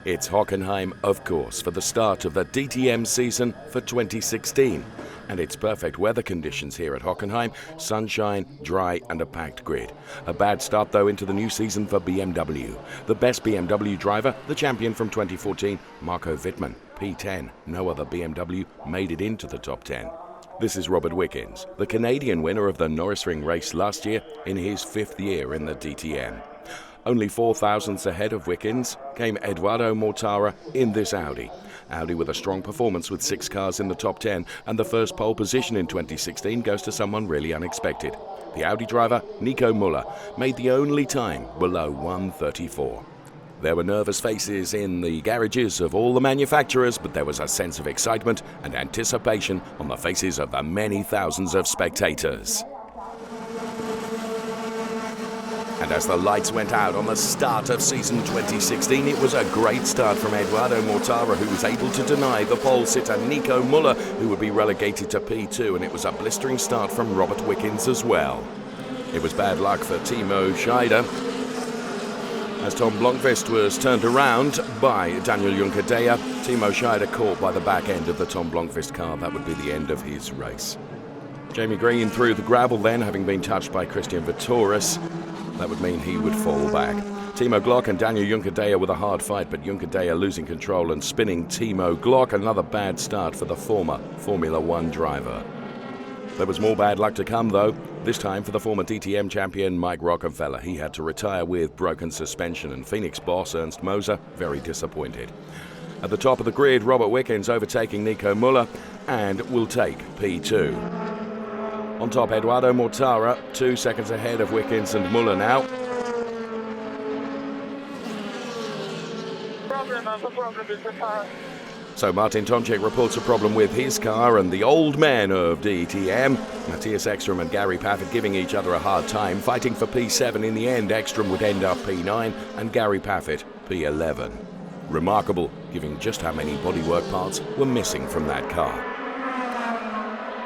It's Hockenheim, of course, for the start of the DTM season for 2016. And it's perfect weather conditions here at Hockenheim, sunshine, dry and a packed grid. A bad start though into the new season for BMW. The best BMW driver, the champion from 2014, Marco Wittmann, P10. No other BMW made it into the top 10. This is Robert Wickens, the Canadian winner of the Norrisring race last year in his 5th year in the DTM. Only 4 thousandths ahead of Wickens came Edoardo Mortara in this Audi. Audi with a strong performance with 6 cars in the top 10, and the first pole position in 2016 goes to someone really unexpected. The Audi driver, Nico Müller, made the only time below 1:34. There were nervous faces in the garages of all the manufacturers, but there was a sense of excitement and anticipation on the faces of the many thousands of spectators. And as the lights went out on the start of season 2016, it was a great start from Edoardo Mortara, who was able to deny the pole sitter Nico Müller, who would be relegated to P2, and it was a blistering start from Robert Wickens as well. It was bad luck for Timo Scheider, as Tom Blomqvist was turned around by Daniel Juncadella. Timo Scheider caught by the back end of the Tom Blomqvist car. That would be the end of his race. Jamie Green threw the gravel then, having been touched by Christian Vittoris. That would mean he would fall back. Timo Glock and Daniel Juncadella with a hard fight, but Juncadella losing control and spinning Timo Glock. Another bad start for the former Formula One driver. There was more bad luck to come though, this time for the former DTM champion Mike Rockefeller. He had to retire with broken suspension, and Phoenix boss Ernst Moser very disappointed. At the top of the grid, Robert Wickens overtaking Nico Müller and will take P2. On top, Edoardo Mortara, 2 seconds ahead of Wickens and Müller now. So Martin Tomczyk reports a problem with his car, and the old men of DTM, Matthias Ekstrom and Gary Paffett, giving each other a hard time, fighting for P7. In the end, Ekstrom would end up P9 and Gary Paffett P11. Remarkable, given just how many bodywork parts were missing from that car.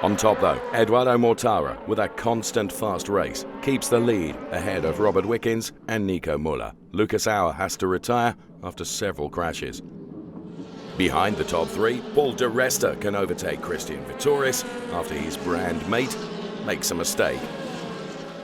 On top though, Edoardo Mortara, with a constant fast race, keeps the lead ahead of Robert Wickens and Nico Müller. Lucas Auer has to retire after several crashes. Behind the top 3, Paul de Resta can overtake Christian Vittoris after his brand mate makes a mistake.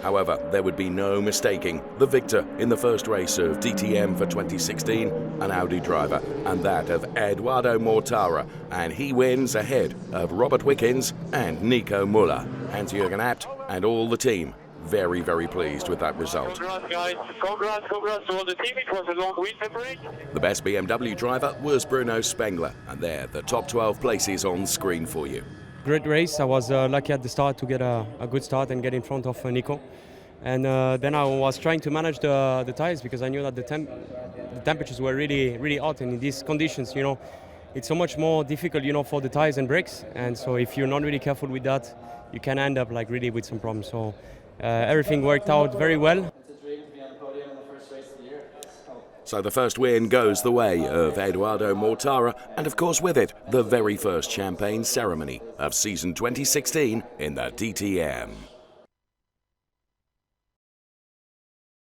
However, there would be no mistaking the victor in the first race of DTM for 2016, an Audi driver, and that of Edoardo Mortara, and he wins ahead of Robert Wickens and Nico Müller. Hans-Jürgen Abt and all the team very, very pleased with that result. Congrats guys, congrats to all the team. It was a long winter break. The best BMW driver was Bruno Spengler, and there the top 12 places on screen for you. Great race. I was lucky at the start to get a good start and get in front of Nico. And then I was trying to manage the tires, because I knew that the temperatures were really hot, and in these conditions, it's so much more difficult, for the tires and brakes. And so if you're not really careful with that, you can end up really with some problems. So everything worked out very well. So the first win goes the way of Edoardo Mortara, and of course with it, the very first champagne ceremony of season 2016 in the DTM.